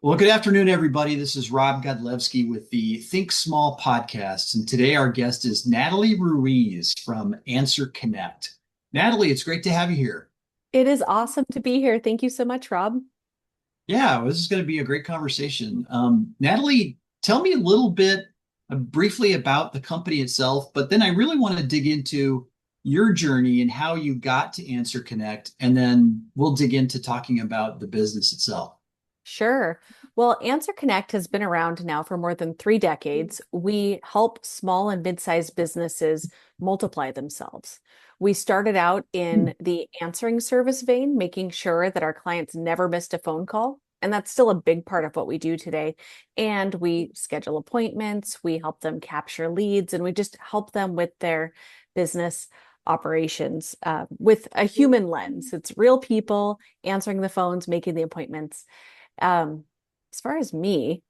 Well, good afternoon, everybody. This is Rob Godlewski with the Think Small podcast. And today our guest is Natalie Ruiz from AnswerConnect. Natalie, it's great to have you here. It is awesome to be here. Thank you so much, Rob. Yeah, well, this is going to be a great conversation. Natalie, tell me a little bit briefly about the company itself, but then I really want to dig into your journey and how you got to AnswerConnect, and then we'll dig into talking about the business itself. Sure. Well, AnswerConnect has been around now for more than 3 decades. We help small and mid-sized businesses multiply themselves. We started out in the answering service vein, making sure that our clients never missed a phone call. And that's still a big part of what we do today. And we schedule appointments, we help them capture leads, and we just help them with their business operations with a human lens. It's real people answering the phones, making the appointments. Um, as far as me,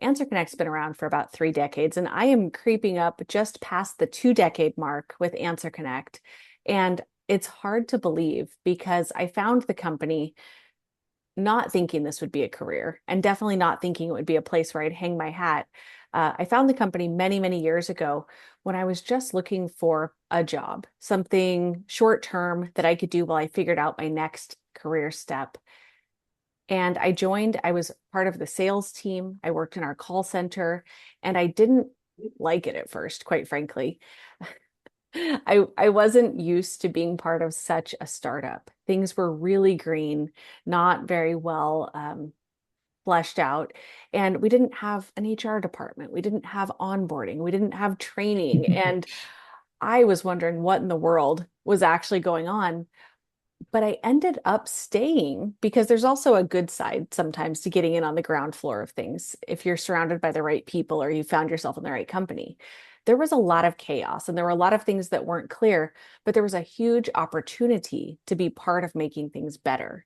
AnswerConnect's been around for about 3 decades, and I am creeping up just past the 2 decade mark with AnswerConnect. And it's hard to believe because I found the company not thinking this would be a career and definitely not thinking it would be a place where I'd hang my hat. I found the company many, many years ago when I was just looking for a job, something short term that I could do while I figured out my next career step. And I joined, I was part of the sales team. I worked in our call center, and I didn't like it at first, quite frankly. I wasn't used to being part of such a startup. Things were really green, not very well fleshed out. And we didn't have an HR department. We didn't have onboarding. We didn't have training. And I was wondering what in the world was actually going on, but I ended up staying because there's also a good side sometimes to getting in on the ground floor of things. If you're surrounded by the right people or you found yourself in the right company, there was a lot of chaos and there were a lot of things that weren't clear, but there was a huge opportunity to be part of making things better.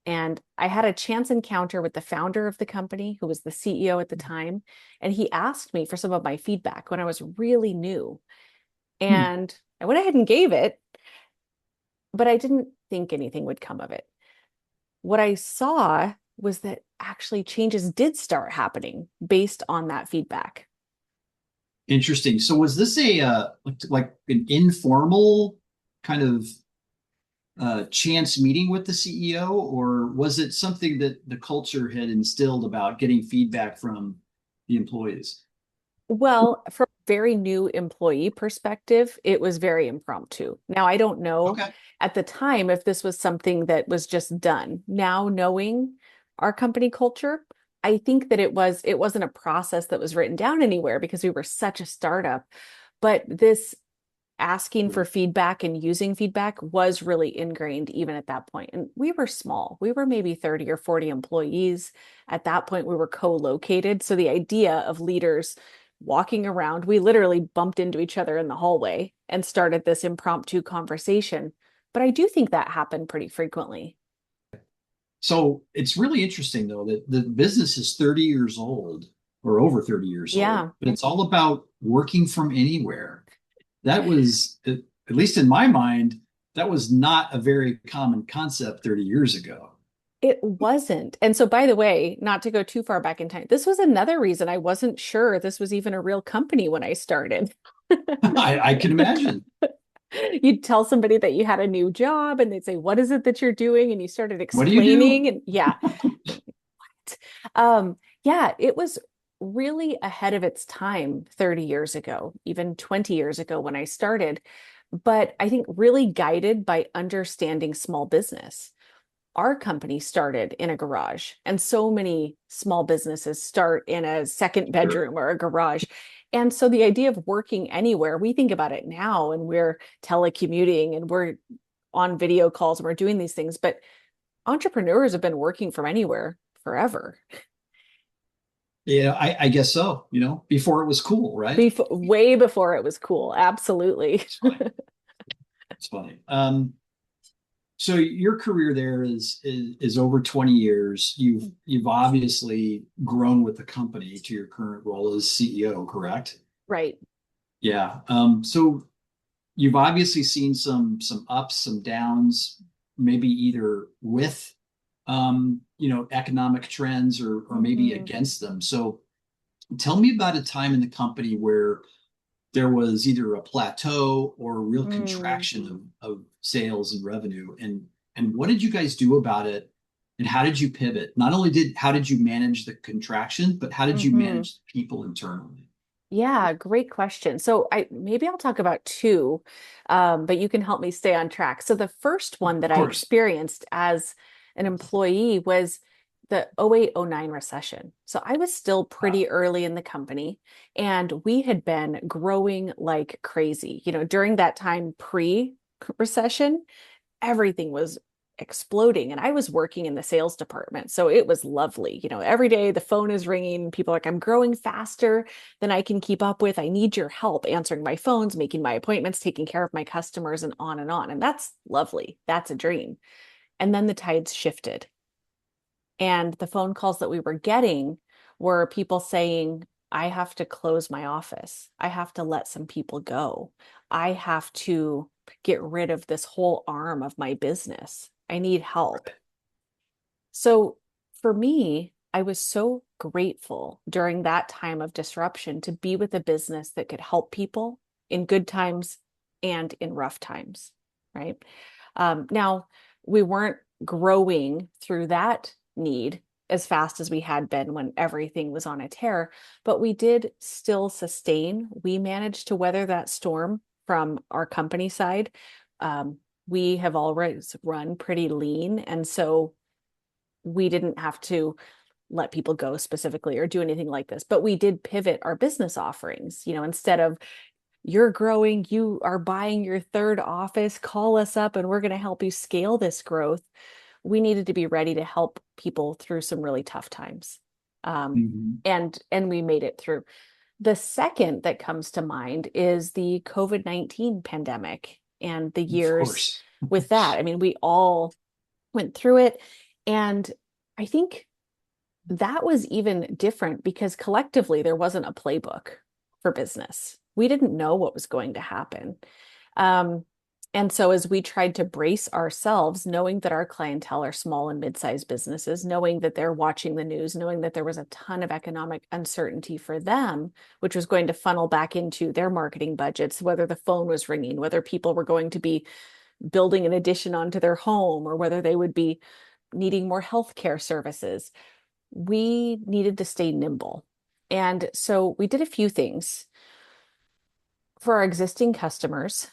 And I had a chance encounter with the founder of the company, who was the CEO at the time, and he asked me for some of my feedback when I was really new. And I went ahead and gave it, but I didn't think anything would come of it. What I saw was that actually changes did start happening based on that feedback. Interesting. So was this a like an informal kind of chance meeting with the CEO, or was it something that the culture had instilled about getting feedback from the employees? Well, from a very new employee perspective, it was very impromptu. Now, I don't know Okay. at the time if this was something that was just done. Now, knowing our company culture, I think that it wasn't a process that was written down anywhere because we were such a startup. But this asking for feedback and using feedback was really ingrained even at that point. And we were small. We were maybe 30 or 40 employees. At that point, we were co-located. So the idea of leaders walking around, we literally bumped into each other in the hallway and started this impromptu conversation. But I do think that happened pretty frequently. So it's really interesting though that the business is 30 years old or over 30 years old, Yeah. but it's all about working from anywhere. That was, at least in my mind, that was not a very common concept 30 years ago. It wasn't. And so, by the way, not to go too far back in time, this was another reason I wasn't sure this was even a real company when I started. I can imagine. You'd tell somebody that you had a new job and they'd say, "What is it that you're doing?" And you started What do you do? explaining. And yeah, um, yeah, it was really ahead of its time 30 years ago, even 20 years ago when I started. But I think really guided by understanding small business. Our company started in a garage, and so many small businesses start in a second Sure. bedroom or a garage. And so the idea of working anywhere, we think about it now and we're telecommuting and we're on video calls and we're doing these things, but entrepreneurs have been working from anywhere forever. Yeah, I guess so, before it was cool, right? Way before it was cool. Absolutely. It's funny. It's funny. So your career there is over 20 years. You've obviously grown with the company to your current role as CEO, correct? Right. Yeah. So you've obviously seen some ups, some downs, maybe either with economic trends or maybe Hmm. against them. So tell me about a time in the company where there was either a plateau or a real Mm. contraction of sales and revenue, and what did you guys do about it, and how did you pivot? Not only did how did you manage the contraction, but how did you Hmm. manage the people internally? Yeah, great question. So I maybe I'll talk about two, but you can help me stay on track. So the first one that Of I course. experienced as an employee was the 0809 recession. So I was still Wow. pretty early in the company, and we had been growing like crazy. During that time pre-recession, everything was exploding, and I was working in the sales department, so it was lovely. Every day the phone is ringing, people are like, I'm growing faster than I can keep up with, I need your help answering my phones, making my appointments, taking care of my customers, and on and on. And that's lovely, that's a dream. And then the tides shifted, and the phone calls that we were getting were people saying, I have to close my office. I have to let some people go. I have to get rid of this whole arm of my business. I need help. So for me, I was so grateful during that time of disruption to be with a business that could help people in good times and in rough times, right? Now, we weren't growing through that need as fast as we had been when everything was on a tear, but we did still sustain. We managed to weather that storm from our company side. Um, we have always run pretty lean, and so we didn't have to let people go specifically or do anything like this. But we did pivot our business offerings. Instead of, you're growing, you are buying your third office, call us up and we're going to help you scale this growth. We needed to be ready to help people through some really tough times. Um, Mhm. and we made it through. The second that comes to mind is the COVID-19 pandemic and the Of years course. with that. I mean, we all went through it. And I think that was even different because collectively there wasn't a playbook for business. We didn't know what was going to happen. Um, and so, as we tried to brace ourselves, knowing that our clientele are small and mid-sized businesses, knowing that they're watching the news, knowing that there was a ton of economic uncertainty for them, which was going to funnel back into their marketing budgets, whether the phone was ringing, whether people were going to be building an addition onto their home, or whether they would be needing more healthcare services, we needed to stay nimble. And so we did a few things. For our existing customers,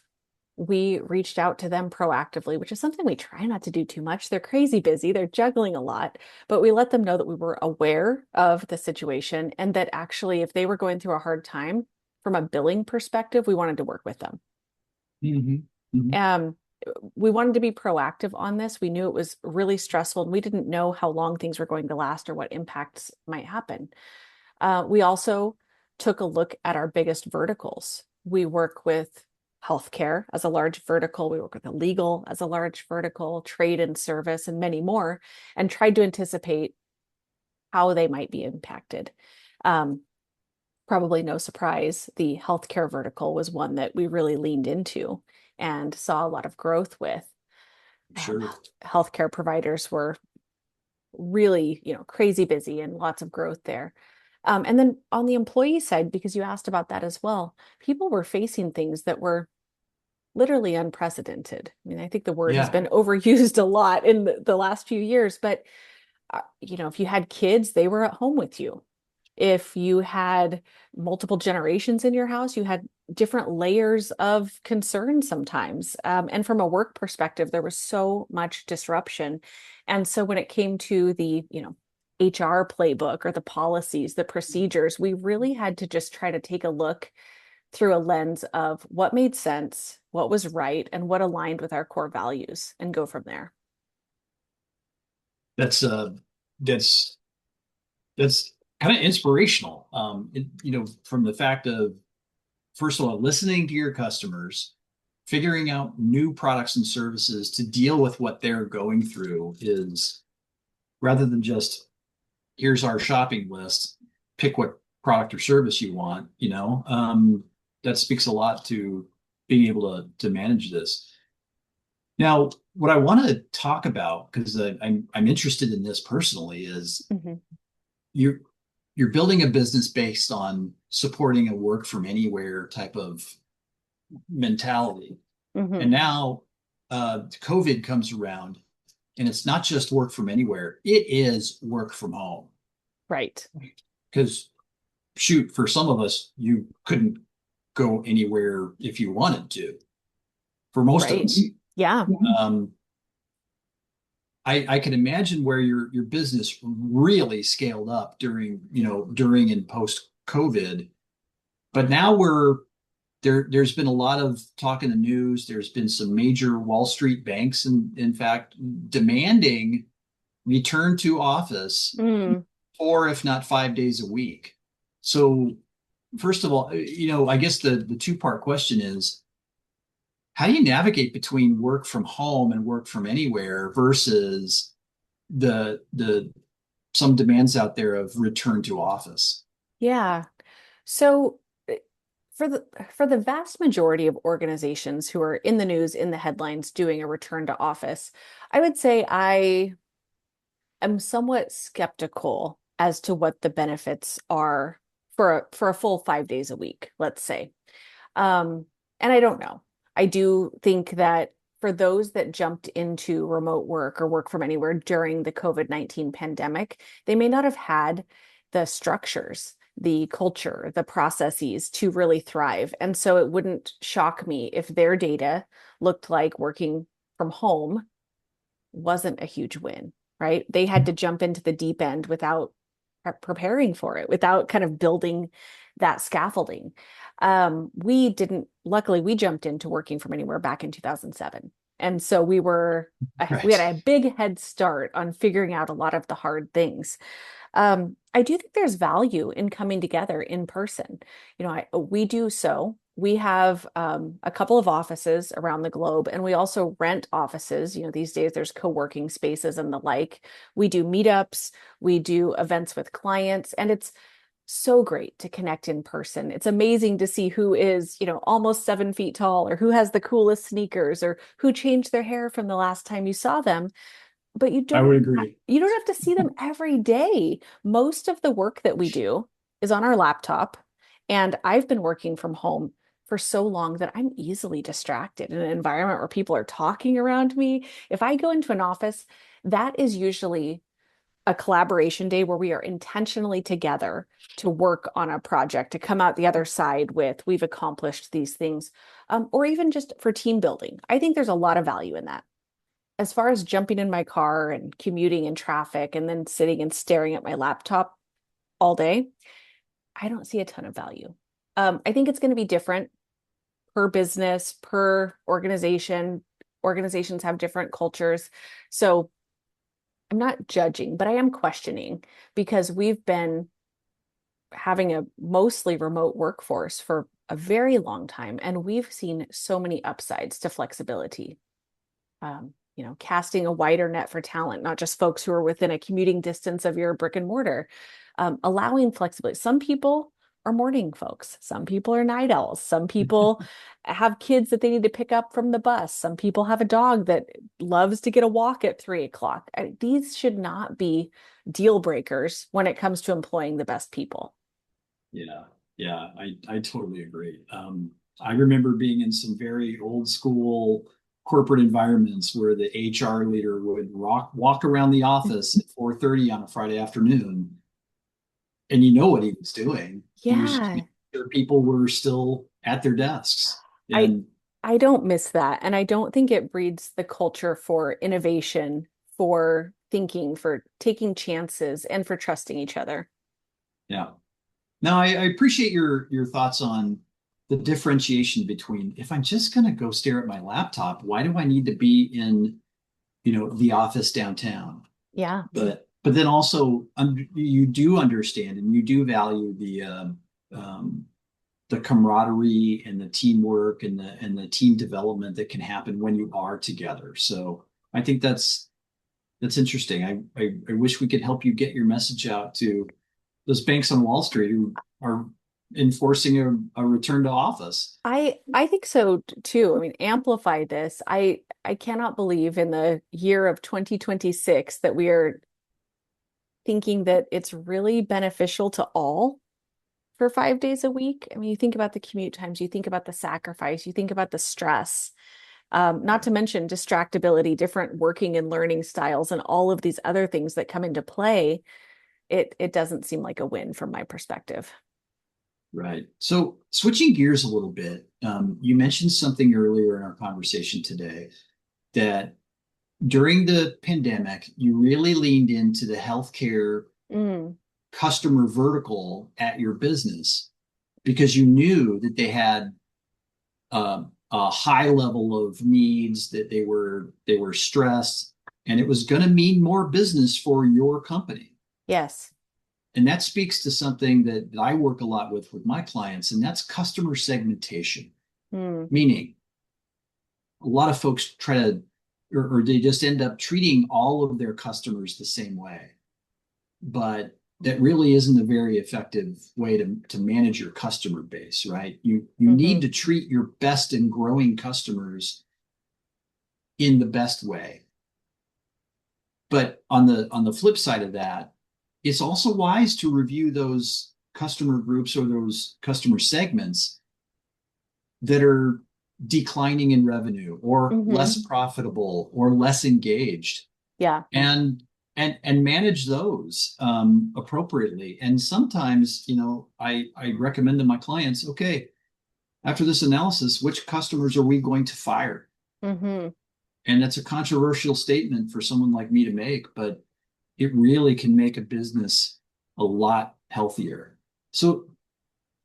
we reached out to them proactively, which is something we try not to do too much. They're crazy busy, they're juggling a lot, but we let them know that we were aware of the situation and that actually, if they were going through a hard time from a billing perspective, we wanted to work with them. Hmm. Hmm. Um, we wanted to be proactive on this. We knew it was really stressful and we didn't know how long things were going to last or what impacts might happen. We also took a look at our biggest verticals. We work with healthcare as a large vertical, we work with legal as a large vertical, trade and service, and many more, and tried to anticipate how they might be impacted. Um, Probably no surprise, the healthcare vertical was one that we really leaned into and saw a lot of growth with. Um, Sure. Healthcare providers were really, crazy busy and lots of growth there. And then on the employee side, because you asked about that as well, people were facing things that were literally unprecedented. I mean, I think the word has Yeah. been overused a lot in the last few years, but if you had kids, they were at home with you. If you had multiple generations in your house, you had different layers of concern sometimes. And from a work perspective, there was so much disruption. And so when it came to the, HR playbook or the policies, the procedures, we really had to just try to take a look through a lens of what made sense, what was right, and what aligned with our core values and go from there. That's that's that's kind of inspirational. From the fact of, first of all, listening to your customers, figuring out new products and services to deal with what they're going through is, rather than just, here's our shopping list, pick what product or service you want, that speaks a lot to being able to manage this. Now, what I want to talk about, because I'm interested in this personally, is Hmm. you're you're building a business based on supporting a work from anywhere type of mentality. Hmm. And now COVID comes around, and it's not just work from anywhere, it is work from home. Right. Because, shoot, for some of us, you couldn't go anywhere if you wanted to, for most of Right. us. Yeah. Um, I can imagine where your business really scaled up during and post COVID. But now there's been a lot of talk in the news. There's been some major Wall Street banks, in fact, demanding return to office Mm. 4, if not 5 days a week. So first of all, I guess the two-part question is, how do you navigate between work from home and work from anywhere versus the some demands out there of return to office? Yeah. So for the vast majority of organizations who are in the news, in the headlines, doing a return to office, I would say I am somewhat skeptical as to what the benefits are for a full 5 days a week, let's say. Um, and I don't know. I do think that for those that jumped into remote work or work from anywhere during the COVID-19 pandemic, they may not have had the structures, the culture, the processes to really thrive. And so it wouldn't shock me if their data looked like working from home wasn't a huge win, right? They had to jump into the deep end without preparing for it, without kind of building that scaffolding. We didn't, luckily, we jumped into working from anywhere back in 2007. And so we Right. had a big head start on figuring out a lot of the hard things. I do think there's value in coming together in person. We do so. We have a couple of offices around the globe, and we also rent offices. These days there's co-working spaces and the like. We do meetups, we do events with clients, and it's so great to connect in person. It's amazing to see who is, almost 7 feet tall, or who has the coolest sneakers, or who changed their hair from the last time you saw them, but I would agree. you don't have to see them every day. Most of the work that we do is on our laptop, and I've been working from home for so long that I'm easily distracted in an environment where people are talking around me. If I go into an office, that is usually a collaboration day where we are intentionally together to work on a project, to come out the other side with, we've accomplished these things, or even just for team building. I think there's a lot of value in that. As far as jumping in my car and commuting in traffic and then sitting and staring at my laptop all day, I don't see a ton of value. I think it's going to be different per business, per organization. Organizations have different cultures. So I'm not judging, but I am questioning because we've been having a mostly remote workforce for a very long time, and we've seen so many upsides to flexibility. Casting a wider net for talent, not just folks who are within a commuting distance of your brick and mortar, allowing flexibility. Some people are morning folks. Some people are night owls. Some people have kids that they need to pick up from the bus. Some people have a dog that loves to get a walk at 3 o'clock. These should not be deal breakers when it comes to employing the best people. Yeah, yeah, I totally agree. I remember being in some very old school corporate environments where the HR leader would walk around the office at 4:30 on a Friday afternoon, and you know what he was doing. He was just Yeah, making sure people were still at their desks. I And I don't miss that. And I don't think it breeds the culture for innovation, for thinking, for taking chances, and for trusting each other. yeah. Now I appreciate your thoughts on the differentiation between, if I'm just going to go stare at my laptop, why do I need to be in, the office downtown? Yeah. But then also you do understand and you do value um, the camaraderie and the teamwork and the team development that can happen when you are together. So I think that's interesting. I wish we could help you get your message out to those banks on Wall Street who are enforcing a return to office. I think so too. I mean, amplify this. I cannot believe in the year of 2026 that we are thinking that it's really beneficial to all for 5 days a week. I mean, you think about the commute times, you think about the sacrifice, you think about the stress, not to mention distractibility, different working and learning styles, and all of these other things that come into play. It doesn't seem like a win from my perspective. Right. So switching gears a little bit, you mentioned something earlier in our conversation today that during the pandemic, you really leaned into the healthcare Mm, customer vertical at your business because you knew that they had a high level of needs, that they were stressed, and it was going to mean more business for your company. yes. And that speaks to something that I work a lot with my clients, and that's customer segmentation. Mm, Meaning, a lot of folks try to, or they just end up treating all of their customers the same way. But that really isn't a very effective way to manage your customer base, right? You hmm need to treat your best and growing customers in the best way. But on the flip side of that, it's also wise to review those customer groups or those customer segments that are declining in revenue or hmm less profitable or less engaged, Yeah. and and manage those appropriately. And sometimes, I recommend to my clients, okay, after this analysis, which customers are we going to fire? hmm And that's a controversial statement for someone like me to make, but it really can make a business a lot healthier. So,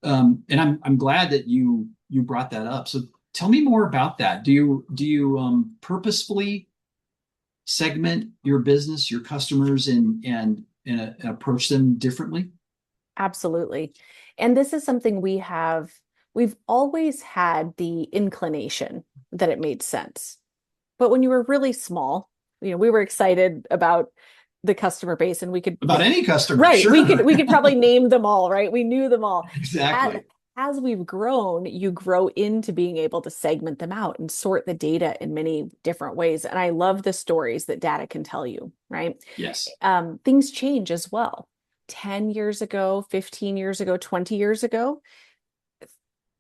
and I'm glad that you brought that up. So tell me more about that. Do you purposefully segment your business, your customers, and approach them differently? Absolutely. And this is something we've always had the inclination that it made sense. But when you were really small, we were excited about the customer base and we could About any customer, right, sure. we could probably name them all, right? We knew them all. As, Exactly. as we've grown, you grow into being able to segment them out and sort the data in many different ways. And I love the stories that data can tell you, right? Yes. Things change as well. 10 years ago, 15 years ago, 20 years ago,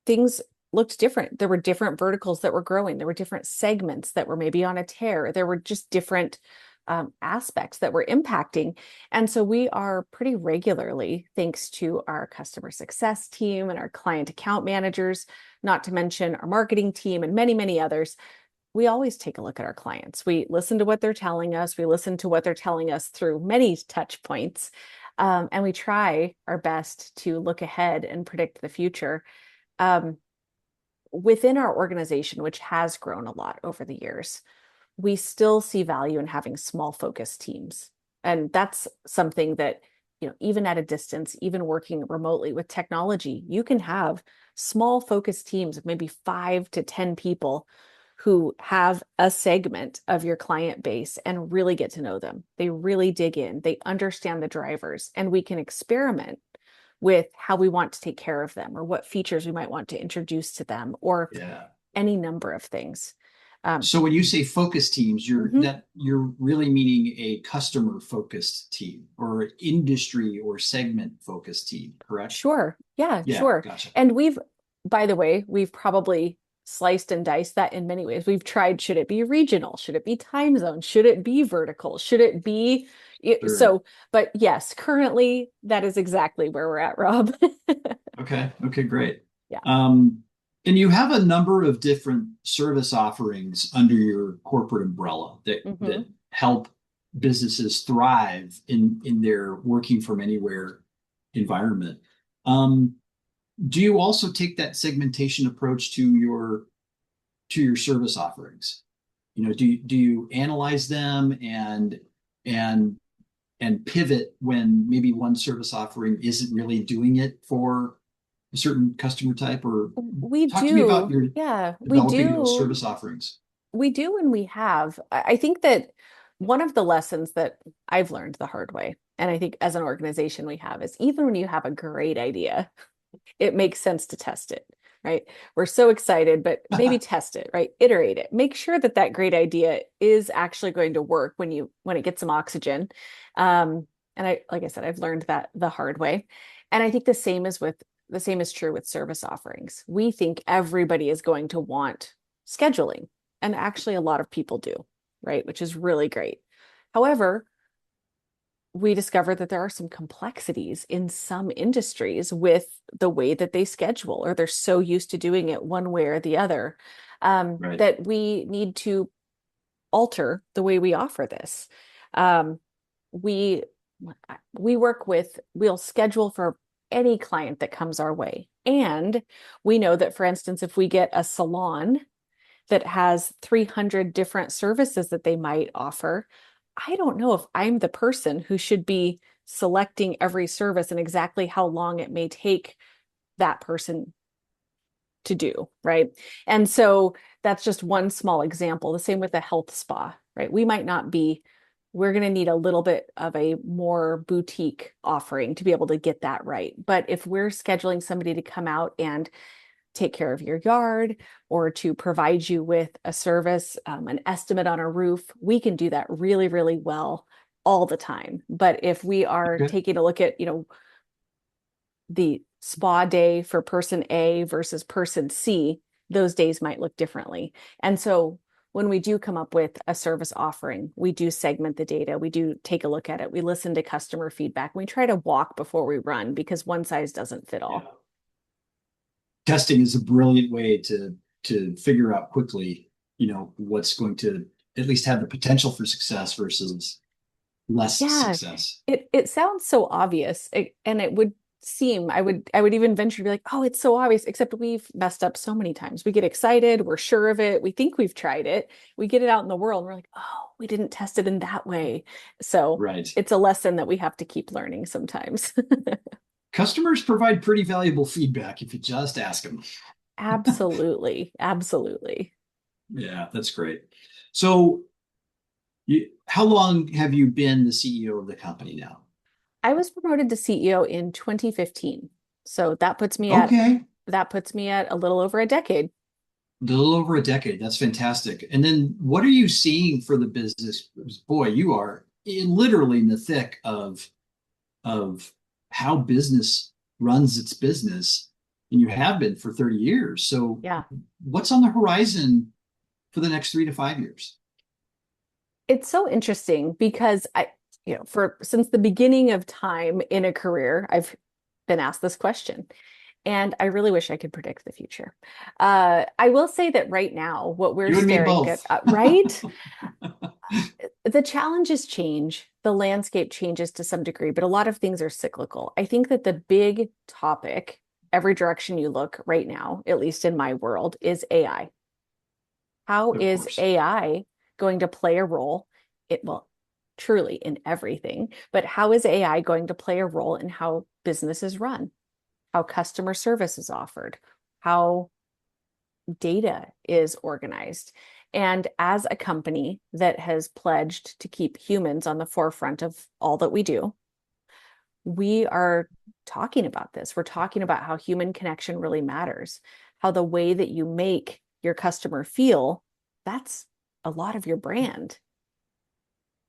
things looked different. There were different verticals that were growing. There were different segments that were maybe on a tear. There were just different aspects that were impacting. And so we are pretty regularly, thanks to our customer success team and our client account managers, not to mention our marketing team and many, many others, we always take a look at our clients. We listen to what they're telling us. We listen to what they're telling us through many touch points. And we try our best to look ahead and predict the future. Um, Within our organization, which has grown a lot over the years, we still see value in having small focus teams. And that's something that, even at a distance, even working remotely with technology, you can have small focus teams of maybe 5 to 10 people who have a segment of your client base and really get to know them. They really dig in, they understand the drivers, and we can experiment with how we want to take care of them or what features we might want to introduce to them or Yeah. any number of things. Um, So when you say focus teams, mhm. you're really meaning a customer focused team or industry or segment focused team, correct? Sure. Yeah, Yeah, sure. gotcha. And by the way, we've probably sliced and diced that in many ways. We've tried, should it be regional? Should it be time zone? Should it be vertical? Should it be Sure. so, but yes, currently that is exactly where we're at, Rob. Okay. Okay, great. Yeah. Um, and you have a number of different service offerings under your corporate umbrella that hmm help businesses thrive in their working from anywhere environment. Um, do you also take that segmentation approach to your service offerings? Do you analyze them and and pivot when maybe one service offering isn't really doing it for a certain customer type? Or We talk to me about do. your Yeah, we developing those do. service offerings. We do, and we have. I think that one of the lessons that I've learned the hard way, and I think as an organization we have, is even when you have a great idea, it makes sense to test it, right? We're so excited, but maybe test it, right? Iterate it. Make sure that that great idea is actually going to work when it gets some oxygen. And like I said, I've learned that the hard way. And I think the same is true with service offerings. We think everybody is going to want scheduling, and actually a lot of people do, right? Which is really great. However, we discovered that there are some complexities in some industries with the way that they schedule, or they're so used to doing it one way or the other, Right. that we need to alter the way we offer this. Um, we we'll schedule for any client that comes our way. And we know that, for instance, if we get a salon that has 300 different services that they might offer, I don't know if I'm the person who should be selecting every service and exactly how long it may take that person to do, right? And so that's just one small example. The same with a health spa, right? We're going to need a little bit of a more boutique offering to be able to get that right. But if we're scheduling somebody to come out and take care of your yard or to provide you with a service, an estimate on a roof, we can do that really, really well all the time. But if we are Okay. taking a look at, the spa day for person A versus person C, those days might look differently. And so when we do come up with a service offering, we do segment the data, we do take a look at it, we listen to customer feedback, we try to walk before we run because one size doesn't fit Yeah. all. Testing is a brilliant way to figure out quickly, what's going to at least have the potential for success versus less Yeah, success. it sounds so obvious, and it would seem I would even venture to be like, oh, it's so obvious, except we've messed up so many times. We get excited, we're sure of it, we think we've tried it, we get it out in the world, and we're like, oh, we didn't test it in that way. So Right. it's a lesson that we have to keep learning sometimes. Customers provide pretty valuable feedback if you just ask them. Absolutely, absolutely. Yeah, that's great. So, how long have you been the CEO of the company now? I was promoted to CEO in 2015. So Okay, that puts me at a little over a decade. a little over a decade. That's fantastic. And then what are you seeing for the business? Boy, you are literally in the thick of how business runs its business, and you have been for 30 years. So, Yeah. what's on the horizon for the next 3 to 5 years? It's so interesting because for since the beginning of time in a career, I've been asked this question, and I really wish I could predict the future. I will say that right now, what we're You and me staring at, both. right? The challenges change, the landscape changes to some degree, but a lot of things are cyclical. I think that the big topic, every direction you look right now, at least in my world, is AI. How Of is course. AI going to play a role? Well, truly in everything, but how is AI going to play a role in how business is run, how customer service is offered, how data is organized? And as a company that has pledged to keep humans on the forefront of all that we do, we are talking about this. We're talking about how human connection really matters, how the way that you make your customer feel, that's a lot of your brand.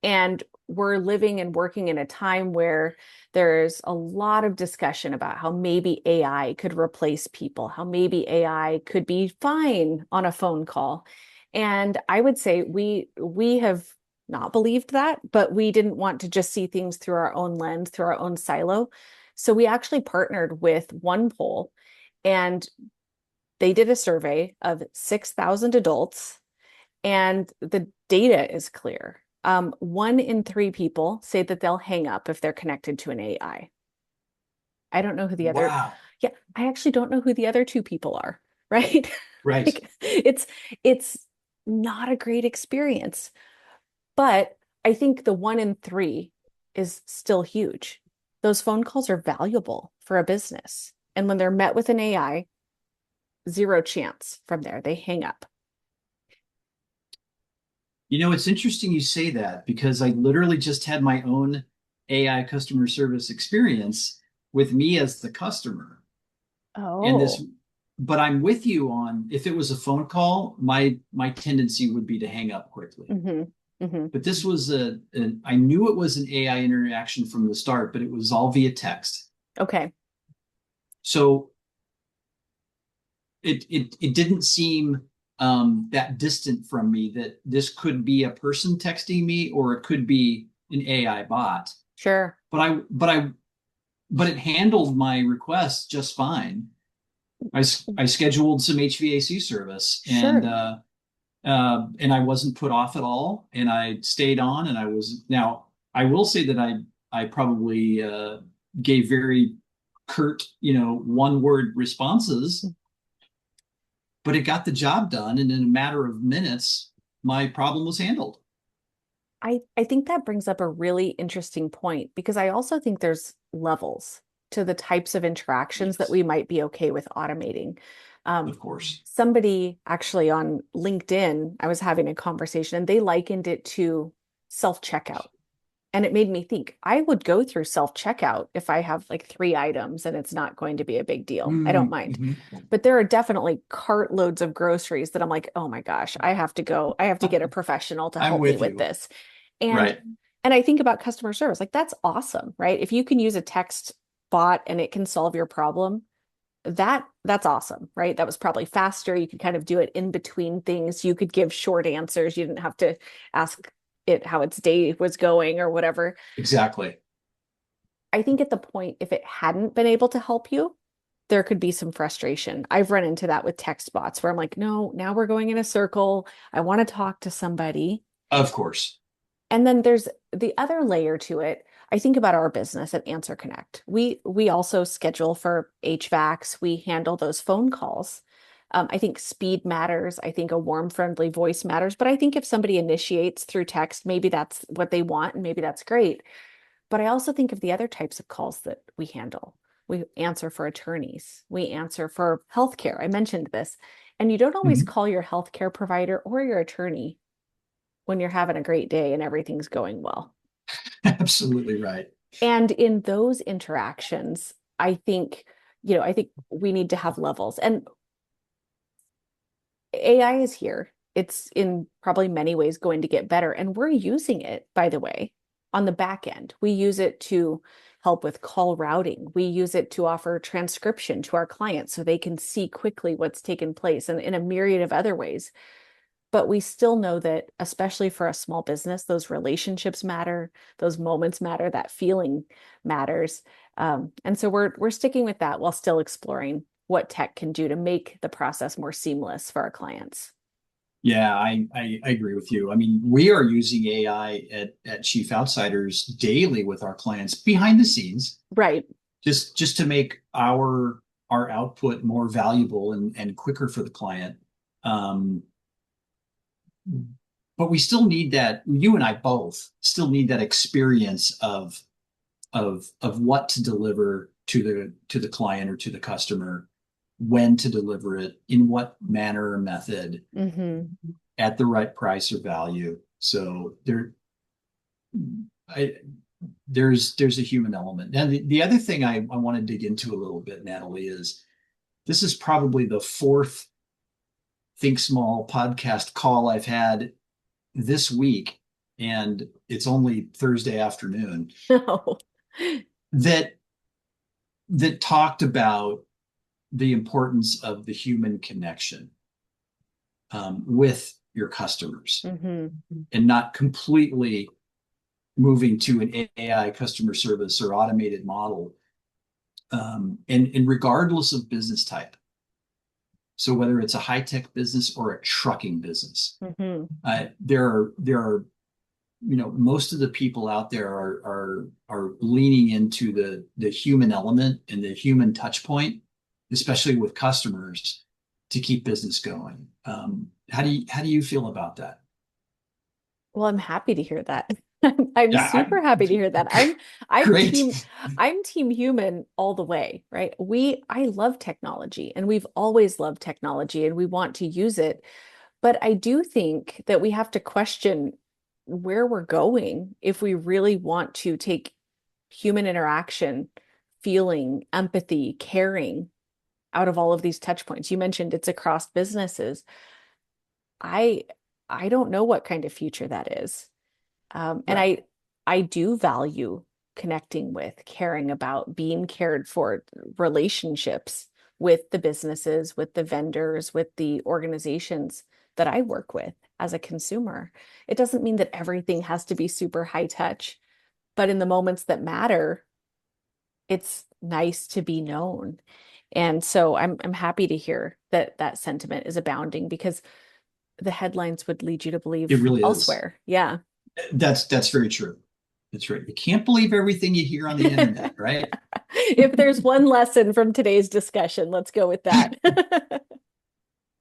And we're living and working in a time where there's a lot of discussion about how maybe AI could replace people, how maybe AI could be fine on a phone call. And I would say we have not believed that, but we didn't want to just see things through our own lens, through our own silo. So we actually partnered with OnePoll, and they did a survey of 6,000 adults, and the data is clear. 1 in 3 people say that they'll hang up if they're connected to an AI. I don't know who the other, Wow. yeah, I actually don't know who the other 2 people are, right? Right. Like it's not a great experience. But I think the 1 in 3 is still huge. Those phone calls are valuable for a business. And when they're met with an AI, zero chance from there. They hang up. It's interesting you say that because I literally just had my own AI customer service experience with me as the customer. And this, Oh. but I'm with you on if it was a phone call, my tendency would be to hang up quickly. Hmm. Hmm. But this was I knew it was an AI interaction from the start, but it was all via text. Okay. So it didn't seem that distant from me that this could be a person texting me or it could be an AI bot. Sure. But it handled my request just fine. I scheduled some HVAC service Sure. and I wasn't put off at all, and I stayed on, and I was now. I will say that I probably gave very curt, one word responses, but it got the job done, and in a matter of minutes, my problem was handled. I think that brings up a really interesting point because I also think there's levels to the types of interactions that Yes, we might be okay with automating. of Um, course. Somebody actually on LinkedIn, I was having a conversation and they likened it to self-checkout. And it made me think I would go through self-checkout if I have like three items and it's not going to be a big deal. I don't mind. Mm-hmm. But there are definitely cartloads of groceries that I'm like, oh my gosh, I have to go. I have to get a professional to I'm help me with with you. this. And Right. and I think about customer service, like that's awesome, right? If you can use a text bot and it can solve your problem, that's awesome, right? That was probably faster. You could kind of do it in between things. You could give short answers. You didn't have to ask it how its day was going or whatever. Exactly. I think at the point, if it hadn't been able to help you, there could be some frustration. I've run into that with text bots where I'm like, no, now we're going in a circle. I want to talk to somebody. Of course. And then there's the other layer to it. I think about our business at AnswerConnect. We also schedule for HVACs. We handle those phone calls. I think speed matters. I think a warm, friendly voice matters. But I think if somebody initiates through text, maybe that's what they want, and maybe that's great. But I also think of the other types of calls that we handle. We answer for attorneys. We answer for healthcare. I mentioned this. And you don't always Mhm. call your healthcare provider or your attorney when you're having a great day and everything's going well. Absolutely right. And in those interactions, I think we need to have levels. And AI is here. It's in probably many ways going to get better. And we're using it, by the way, on the back end. We use it to help with call routing. We use it to offer transcription to our clients so they can see quickly what's taken place and in a myriad of other ways. But we still know that, especially for a small business, those relationships matter, those moments matter, that feeling matters. And so we're sticking with that while still exploring what tech can do to make the process more seamless for our clients. Yeah, I agree with you. I mean, we are using AI at Chief Outsiders daily with our clients behind the scenes, Right. just to make our output more valuable and quicker for the client. Um, but we still need that, you and I both still need that experience of what to deliver to the client or to the customer, when to deliver it, in what manner or method, Hmm. at the right price or value. So I, there's a human element. And the other thing I want to dig into a little bit, Natalie, is this is probably the fourth Think Small podcast call I've had this week, and it's only Thursday afternoon No. that talked about the importance of the human connection with your customers Hmm. and not completely moving to an AI customer service or automated model, and regardless of business type. So whether it's a high tech business or a trucking business, Hmm. there are most of the people out there are leaning into the human element and the human touch point, especially with customers, to keep business going. How do you feel about that? Well, I'm happy to hear that. I'm Yeah, super happy to hear that. I'm team great. I'm team human all the way, right? I love technology and we've always loved technology and we want to use it. But I do think that we have to question where we're going if we really want to take human interaction, feeling, empathy, caring out of all of these touch points. You mentioned it's across businesses. I I don't know what kind of future that is. And Right. I do value connecting with, caring about, being cared for, relationships with the businesses, with the vendors, with the organizations that I work with as a consumer. It doesn't mean that everything has to be super high touch, but in the moments that matter, it's nice to be known. And so I'm happy to hear that that sentiment is abounding because the headlines would lead you to It believe really is. elsewhere. Yeah. That's very true. That's right. You can't believe everything you hear on the internet, right? If there's one lesson from today's discussion, let's go with that.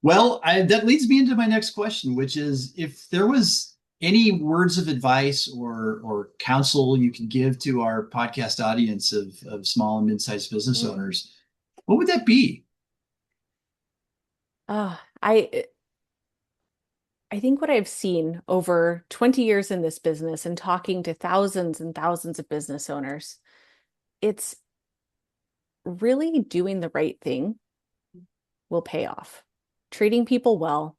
Well, that leads me into my next question, which is if there was any words of advice or counsel you could give to our podcast audience of small and mid-sized business Mm. owners, what would that be? Uh, I I think what I've seen over 20 years in this business and talking to thousands and thousands of business owners, it's really doing the right thing will pay off. Treating people well,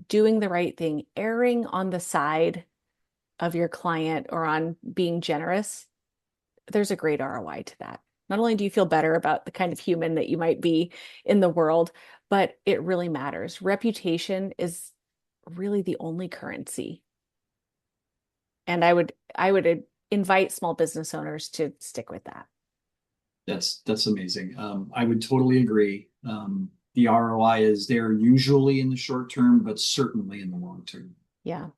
doing the right thing, erring on the side of your client or on being generous, there's a great ROI to that. Not only do you feel better about the kind of human that you might be in the world, but it really matters. Reputation is really the only currency. And I would invite small business owners to stick with that. That's amazing. I would totally agree. The ROI is there usually in the short term, but certainly in the long term. Yeah.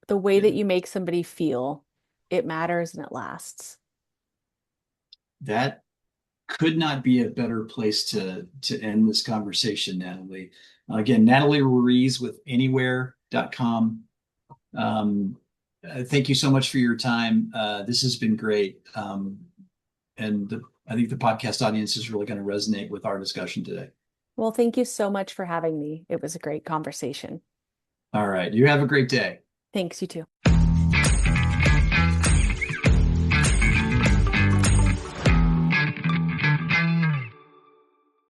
The way Yeah. that you make somebody feel, it matters and it lasts. That could not be a better place to end this conversation, Natalie. Again, Natalie Ruiz with anywhere.com. Thank you so much for your time. This has been great. I think the podcast audience is really going to resonate with our discussion today. Well, thank you so much for having me. It was a great conversation. All right. You have a great day. Thanks, you too.